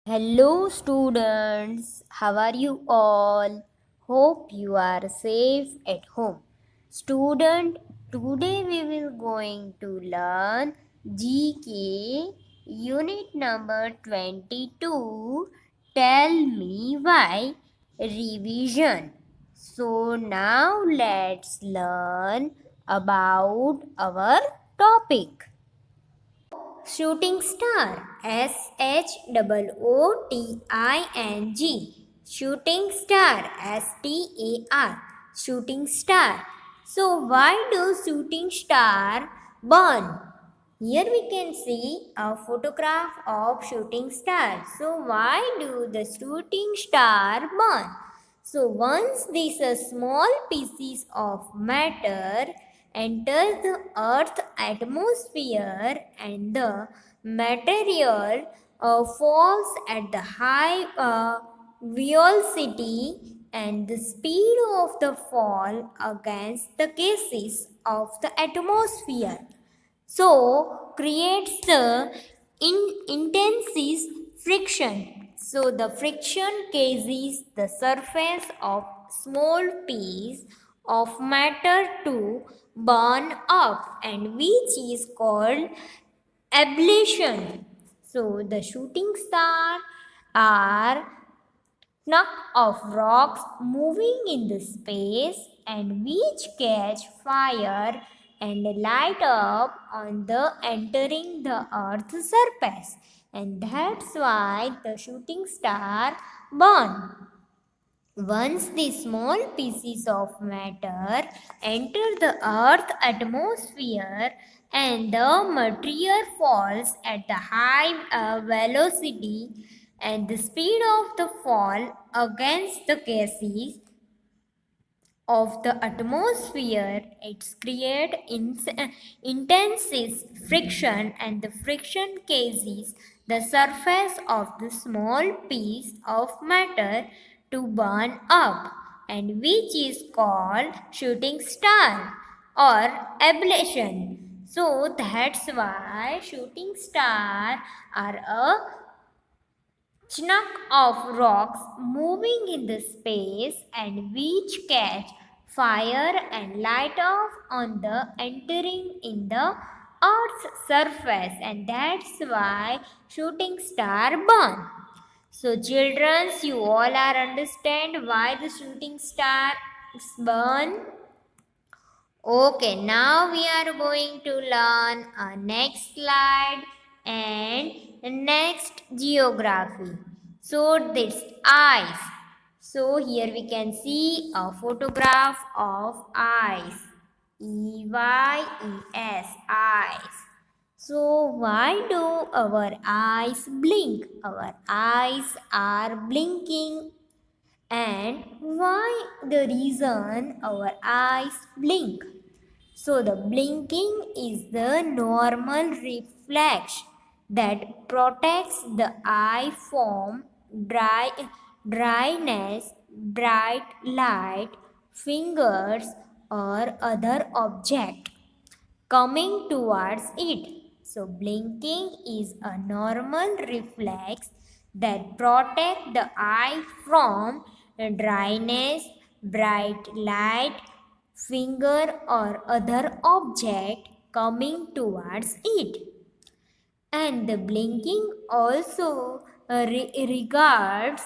Hello, students. How are you all? Hope you are safe at home. Student, today we will going to learn GK unit number 22. Tell me why revision. So now let's learn about our topic. Shooting star. SHOOTING. Shooting star. STAR. Shooting star. So why do shooting star burn? Here we can see a photograph of shooting star. So why do the shooting star burn? So once these small pieces of matter enters the earth atmosphere and the material falls at the high velocity and the speed of the fall against the gases of the atmosphere, so creates the intense friction. So the friction causes the surface of small piece of matter to burn up, and which is called ablation. So the shooting star are chunk of rocks moving in the space and which catch fire and light up on the entering the earth's surface, and that's why the shooting star burn. Once the small pieces of matter enter the earth atmosphere and the material falls at the high velocity and the speed of the fall against the gases of the atmosphere, it's create intense friction, and the friction causes the surface of the small piece of matter to burn up, and which is called shooting star or ablation. So that's why shooting star are a chunk of rocks moving in the space and which catch fire and light off on the entering in the earth's surface, and that's why shooting star burn. So children, you all are understand why the shooting stars burn. Okay, now we are going to learn a next slide and next geography. So this eyes. So here we can see a photograph of eyes. EYES, eyes. So why do our eyes blink? Our eyes are blinking, and why the reason our eyes blink? So the blinking is the normal reflex that protects the eye from dryness, bright light, fingers, or other object coming towards it. So blinking is a normal reflex that protects the eye from dryness, bright light, finger or other object coming towards it. And the blinking also regards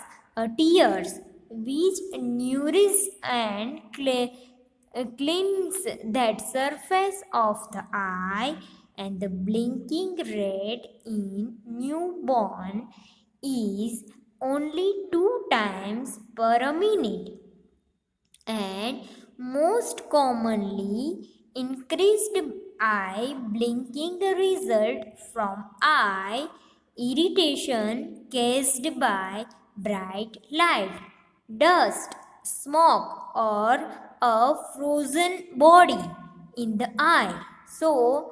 tears which nourish and cleanse that surface of the eye, and the blinking rate in newborn is only 2 times per minute, and most commonly increased eye blinking result from eye irritation caused by bright light, dust, smoke, or a frozen body in the eye. So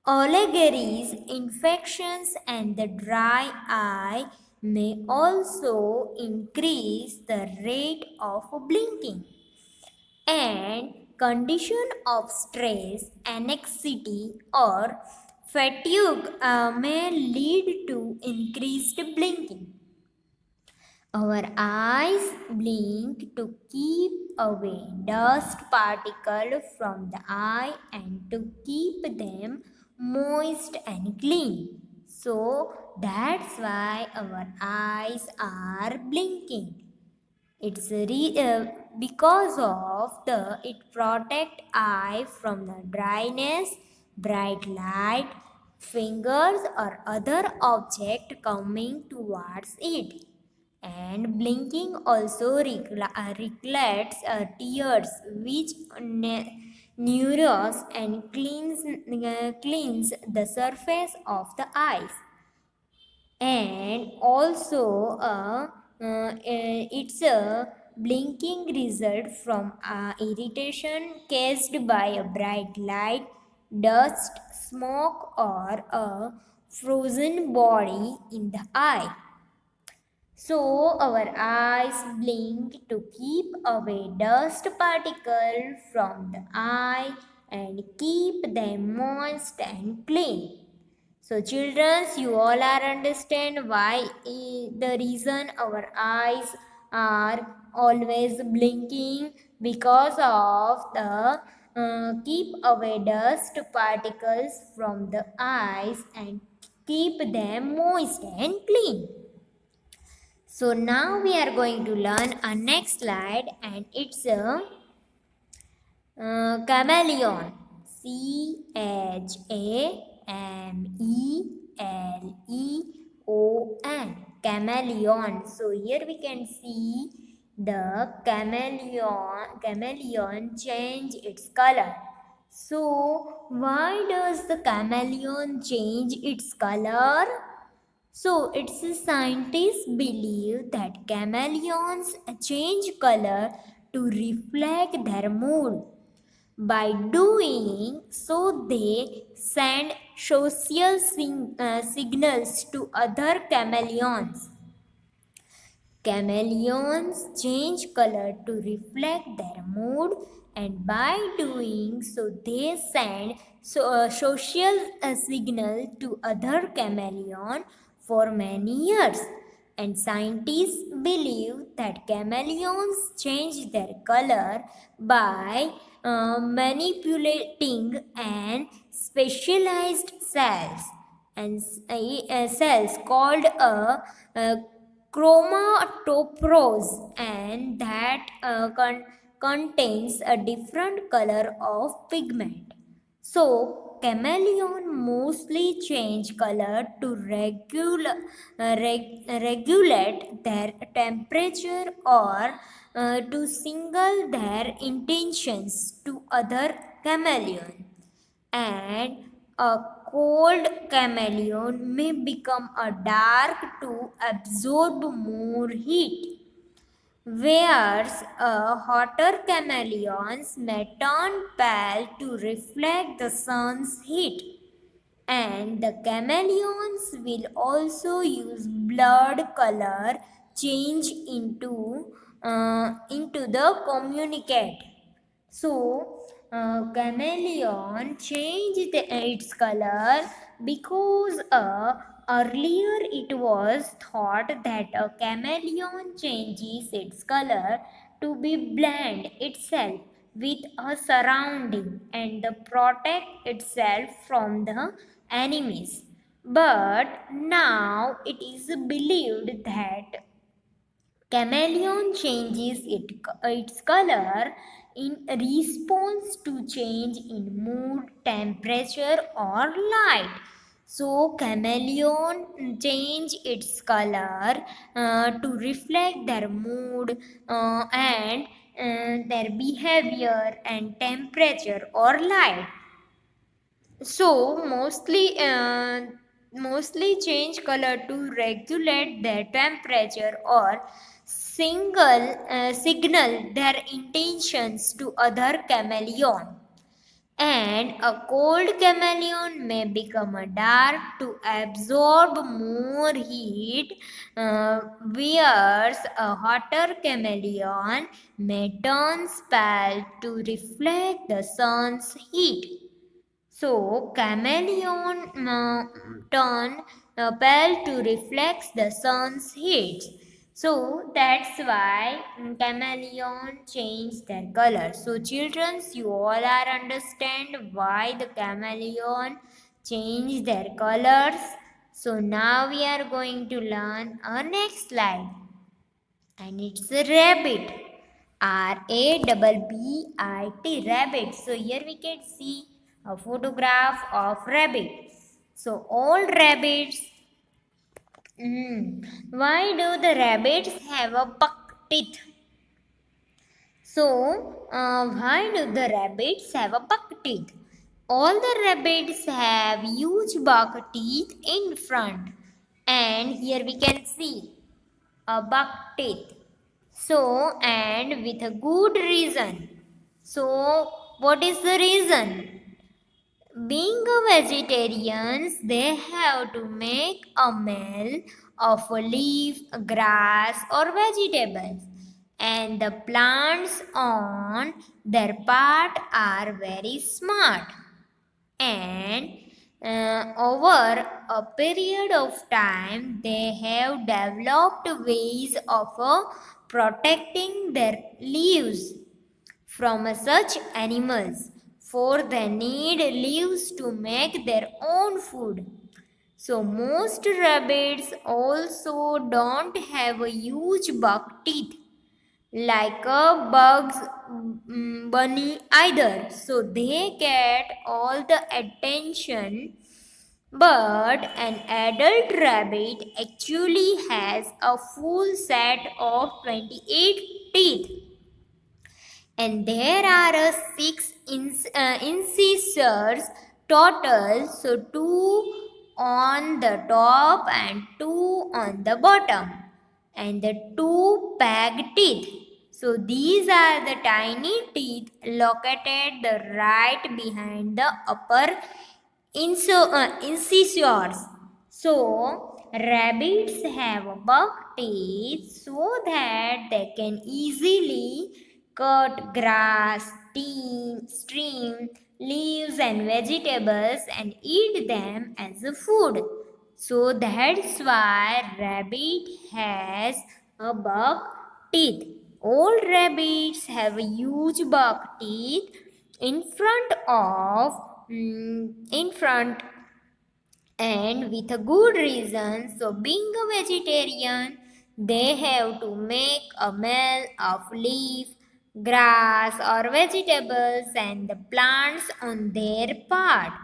allergies, infections, and the dry eye may also increase the rate of blinking. And condition of stress, anxiety, or Fatigue may lead to increased blinking. Our eyes blink to keep away dust particles from the eye and to keep them moist and clean. So that's why our eyes are blinking. Because of the it protect eye from the dryness, bright light, fingers or other object coming towards it. And blinking also reflects tears which neurons and cleans the surface of the eyes. And also it's a blinking result from irritation caused by a bright light, dust, smoke or a frozen body in the eye. So our eyes blink to keep away dust particles from the eye and keep them moist and clean. So children, you all are understand why the reason our eyes are always blinking, because of the keep away dust particles from the eyes and keep them moist and clean. So now we are going to learn a next slide, and it's a chameleon. Chameleon. Chameleon. So here we can see the chameleon change its color. So why does the chameleon change its color? So, its scientists believe that chameleons change color to reflect their mood. By doing so, they send social signals to other chameleons. Chameleons change color to reflect their mood, and by doing so, they send a social signal to other chameleon for many years. And scientists believe that chameleons change their color by manipulating and specialized cells and cells called a chromatophores, and that contains a different color of pigment. So, chameleon mostly change color to regulate their temperature or to signal their intentions to other chameleon. And a cold chameleon may become a dark to absorb more heat, whereas a hotter chameleons may turn pale to reflect the sun's heat. And the chameleons will also use blood color change into the communicate. So, chameleon changed its color because earlier it was thought that a chameleon changes its color to be blend itself with a surrounding and protect itself from the enemies. But now it is believed that chameleon changes its color in response to change in mood, temperature or light. So chameleon change its color to reflect their mood and their behavior and temperature or light. So mostly change color to regulate their temperature or signal their intentions to other chameleon. And a cold chameleon may become a dark to absorb more heat, whereas a hotter chameleon may turn pale to reflect the sun's heat. So chameleon turn pale to reflect the sun's heat. So that's why chameleon change their color. So children, you all are understand why the chameleon change their colors. So now we are going to learn our next slide, and it's a rabbit. Rabbit, rabbit. So here we can see a photograph of rabbit. So all rabbits. Why do the rabbits have a buck teeth? So why do the rabbits have a buck teeth? All the rabbits have huge buck teeth in front, and here we can see a buck teeth. So, and with a good reason. So, what is the reason? Being a vegetarians, they have to make a meal of a leaf, grass, or vegetables. And the plants on their part are very smart, and over a period of time they have developed ways of protecting their leaves from such animals, for they need leaves to make their own food. So most rabbits also don't have a huge buck teeth like a bug's bunny either, so they get all the attention. But an adult rabbit actually has a full set of 28 teeth, and there are six incisors total, so two on the top and two on the bottom, and the two peg teeth. So these are the tiny teeth located right behind the upper incisors. So rabbits have buck teeth so that they can easily cut grass, stream, leaves and vegetables and eat them as a food. So that's why rabbit has a buck teeth. All rabbits have a huge buck teeth in front of in front, and with a good reason. So being a vegetarian, they have to make a meal of leaf, grass or vegetables, and the plants on their part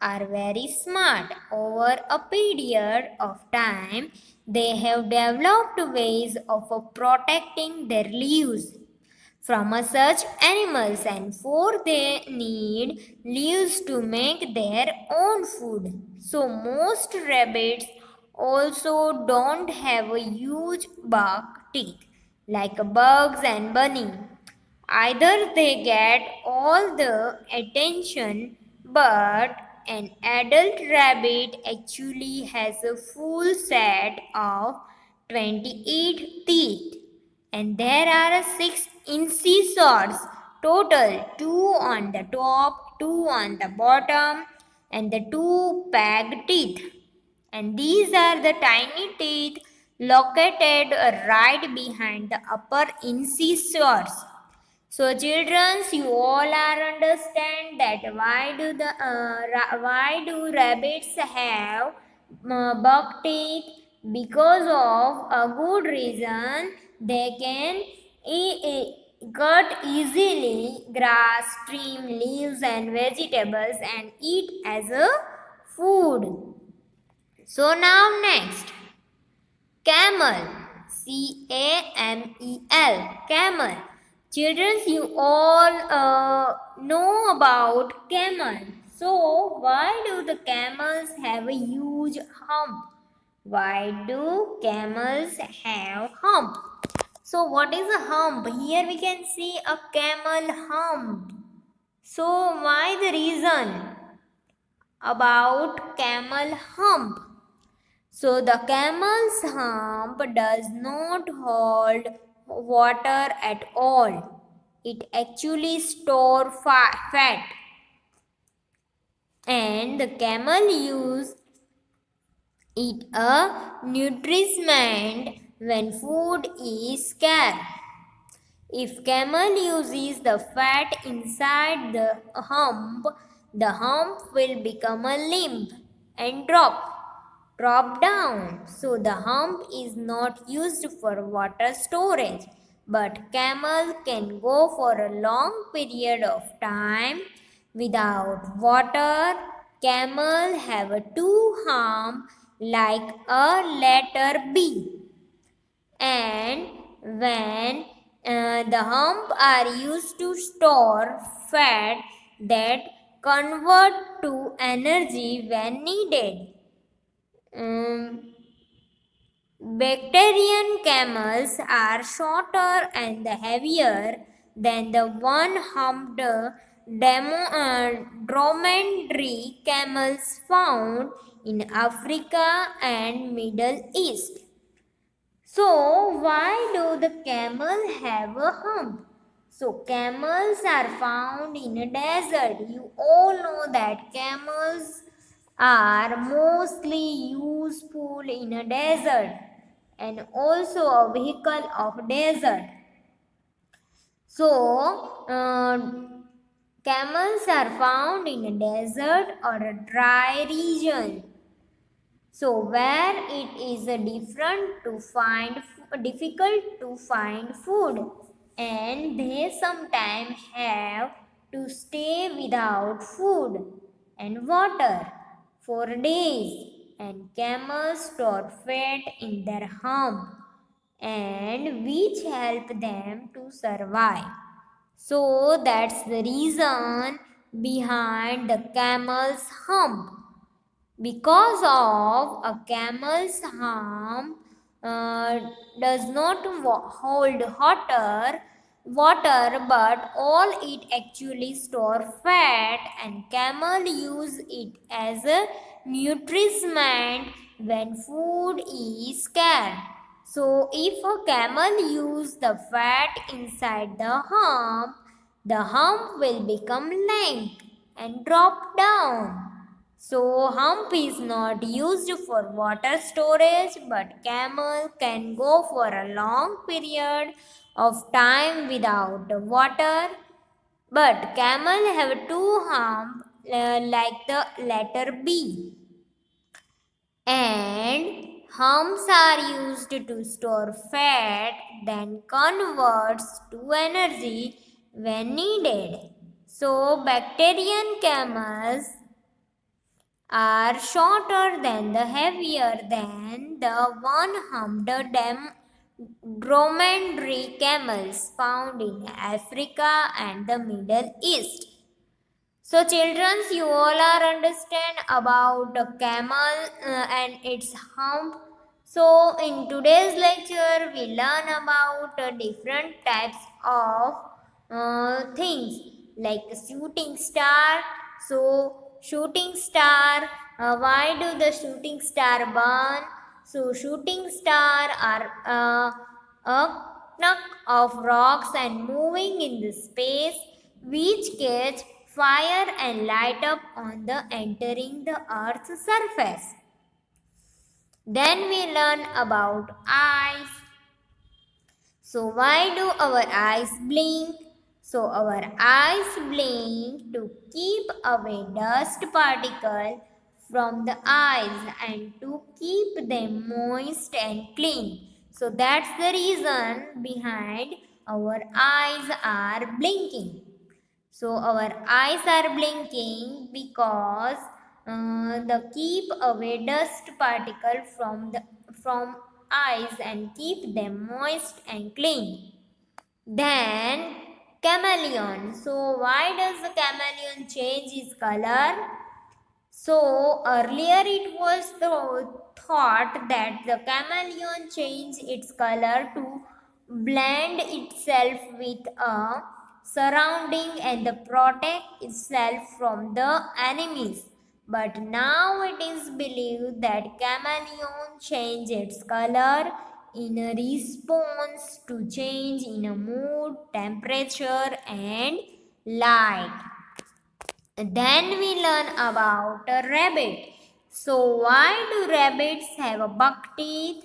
are very smart. Over a period of time, they have developed ways of protecting their leaves from such animals, and for they need leaves to make their own food. So most rabbits also don't have a huge buck teeth like bugs and bunny. Either they get all the attention, but an adult rabbit actually has a full set of 28 teeth, and there are six incisors total, two on the top, two on the bottom, and the two peg teeth. And these are the tiny teeth located right behind the upper incisors. So, children, you all are understand that why do rabbits have buck teeth? Because of a good reason, they can cut easily grass, stream, leaves, and vegetables and eat as a food. So now next, camel. Camel. Camel. Children, you all know about camel. So, why do the camels have a huge hump? Why do camels have hump? So, what is a hump? Here we can see a camel hump. So, why the reason about camel hump? So the camel's hump does not hold water at all. It actually stores fat. and the camel use it a nourishment when food is scarce. If camel uses the fat inside the hump will become a limp and drop down. So the hump is not used for water storage, but camel can go for a long period of time without water. Camel have a two hump like a letter B, and when the hump are used to store fat that convert to energy when needed. Um, Bacterian camels are shorter and heavier than the one-humped dromedary camels found in Africa and Middle East. So, why do the camel have a hump? So, camels are found in a desert. You all know that camels are mostly useful in a desert and also a vehicle of desert. So, camels are found in a desert or a dry region. So where it is difficult to find food, and they sometimes have to stay without food and water for days, and camels store fat in their hump and which help them to survive. So that's the reason behind the camel's hump. Because of a camel's hump does not hold water, but all it actually store fat, and camel use it as a nutriment when food is scarce. So if a camel use the fat inside the hump will become lank and drop down. So hump is not used for water storage, but camel can go for a long period of time without water. But camel have two hump like the letter B, and humps are used to store fat, then converts to energy when needed. So bacterian camels are shorter than the heavier than the one-humped dromedary camels found in Africa and the Middle East. So, children, you all are understand about the camel and its hump. So, in today's lecture, we learn about different types of things like shooting star. So, shooting star, why do the shooting star burn? So, shooting star are a knock of rocks and moving in the space which catch fire and light up on the entering the earth's surface. Then we learn about eyes. So why do our eyes blink? So our eyes blink to keep away dust particle from the eyes and to keep them moist and clean. So that's the reason behind our eyes are blinking. So our eyes are blinking because the keep away dust particle from eyes and keep them moist and clean. Then chameleon. So why does the chameleon change its color? So earlier it was thought that the chameleon changed its color to blend itself with a surrounding and protect itself from the enemies. But now it is believed that chameleon changed its color in a response to change in a mood, temperature and light. Then we learn about a rabbit. So why do rabbits have a buck teeth?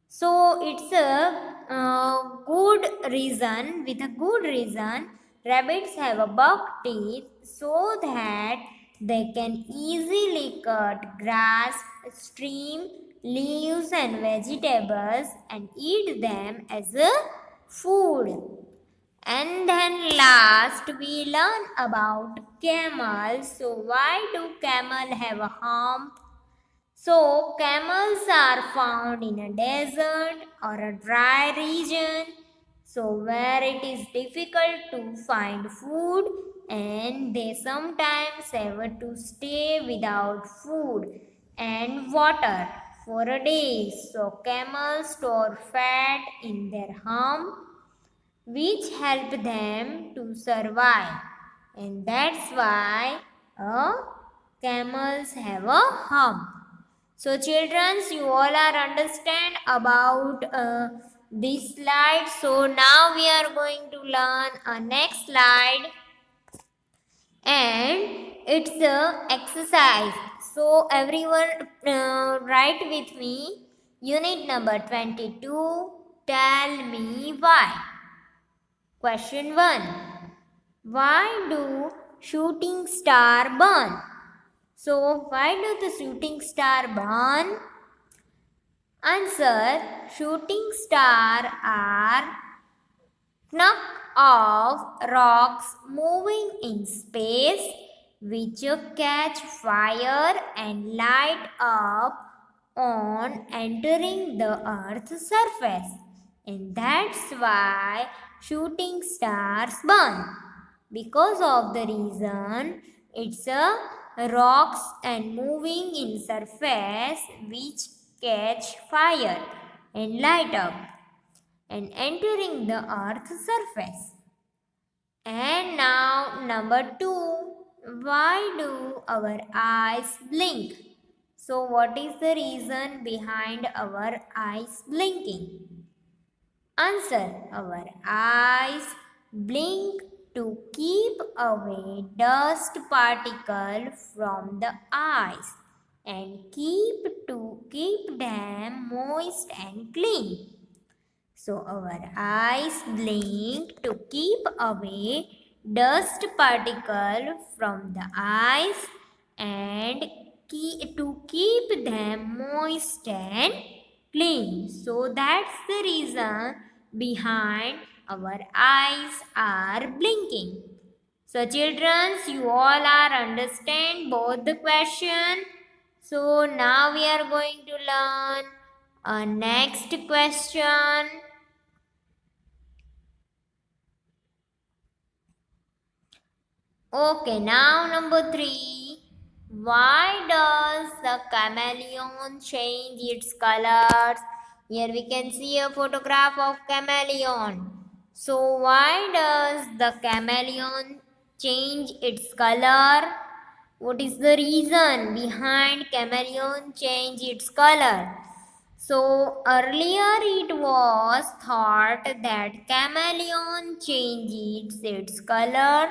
So it's a good reason. With a good reason, rabbits have a buck teeth so that they can easily cut grass, stream, leaves, and vegetables and eat them as a food. And then last we learn about camels. So why do camel have a hump? So camels are found in a desert or a dry region. So where it is difficult to find food and they sometimes have to stay without food and water for a day. So camels store fat in their hump which help them to survive. And that's why camels have a hump. So children, you all are understand about this slide. So now we are going to learn a next slide and it's a exercise. So everyone write with me unit number 22. Tell me why. Question 1. Why do shooting star burn? So why do the shooting star burn? Answer. Shooting star are chunk of rocks moving in space which catch fire and light up on entering the earth's surface. And that's why shooting stars burn. Because of the reason it's a rocks and moving in surface which catch fire and light up and entering the earth's surface. And now number 2, why do our eyes blink? So what is the reason behind our eyes blinking? Answer. Our eyes blink to keep away dust particle from the eyes and keep them moist and clean. So our eyes blink to keep away dust particle from the eyes and to keep them moist and clean. So that's the reason behind our eyes are blinking. So children, you all are understand both the question. So now we are going to learn a next question. Okay, now number 3. Why does the chameleon change its colors? Here we can see a photograph of chameleon. So why does the chameleon change its color? What is the reason behind chameleon change its color? So earlier it was thought that chameleon changes its color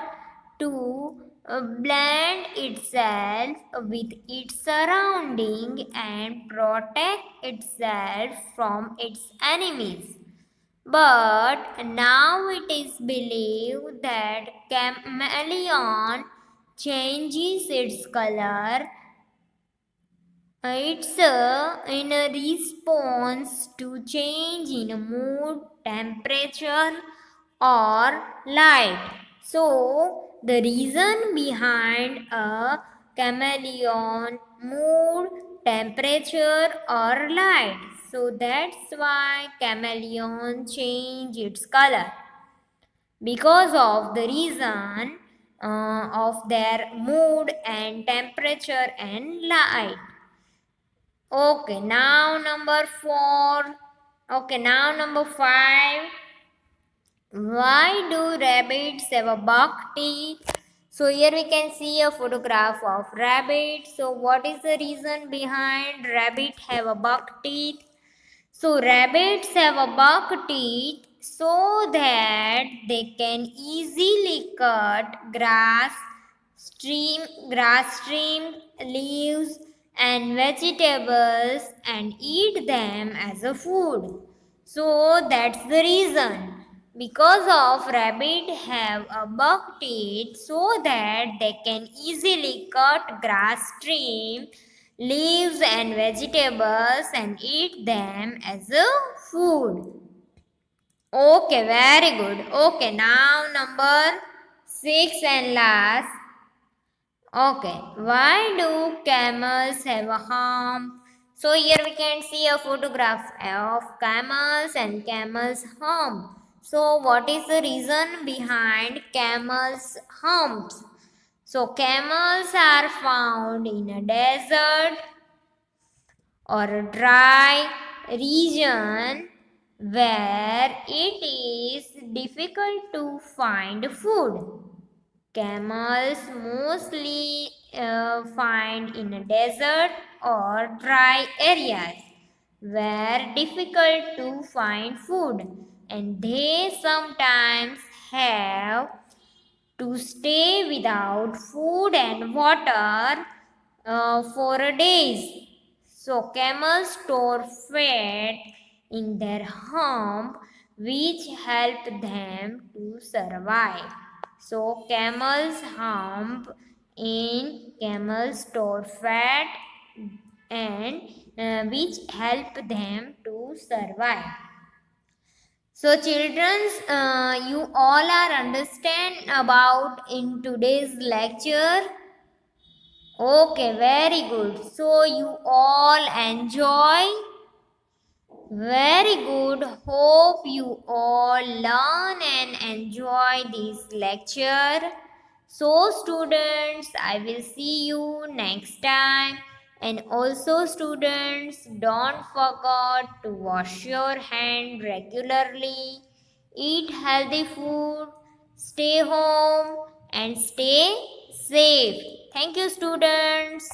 to blend itself with its surrounding and protect itself from its enemies. But now it is believed that chameleon changes its color. It's in a response to change in mood, temperature, or light. So, the reason behind a chameleon mood, temperature, or light. So, that's why chameleon change its color because of the reason of their mood and temperature and light. Okay, now number 4. Okay, now number 5. Why do rabbits have a buck teeth? So here we can see a photograph of rabbit. So what is the reason behind rabbit have a buck teeth? So rabbits have a buck teeth so that they can easily cut grass, grass stream, leaves, and vegetables and eat them as a food. So that's the reason. Because of rabbit have a buck teeth so that they can easily cut grass stream, leaves and vegetables and eat them as a food. Okay, very good. Okay, now number 6 and last. Okay, why do camels have a hump? So here we can see a photograph of camels and camels hump. So what is the reason behind camels humps? So camels are found in a desert or a dry region where it is difficult to find food. Camels mostly find in a desert or dry areas where difficult to find food, and they sometimes have to stay without food and water for days. So camels store fat in their hump which help them to survive. So camels hump in camels store fat and which help them to survive. So children, you all are understand about in today's lecture. Okay, very good. So you all enjoy. Very good. Hope you all learn and enjoy this lecture. So students, I will see you next time. And also students, don't forget to wash your hand regularly. Eat healthy food. Stay home and stay safe. Thank you students.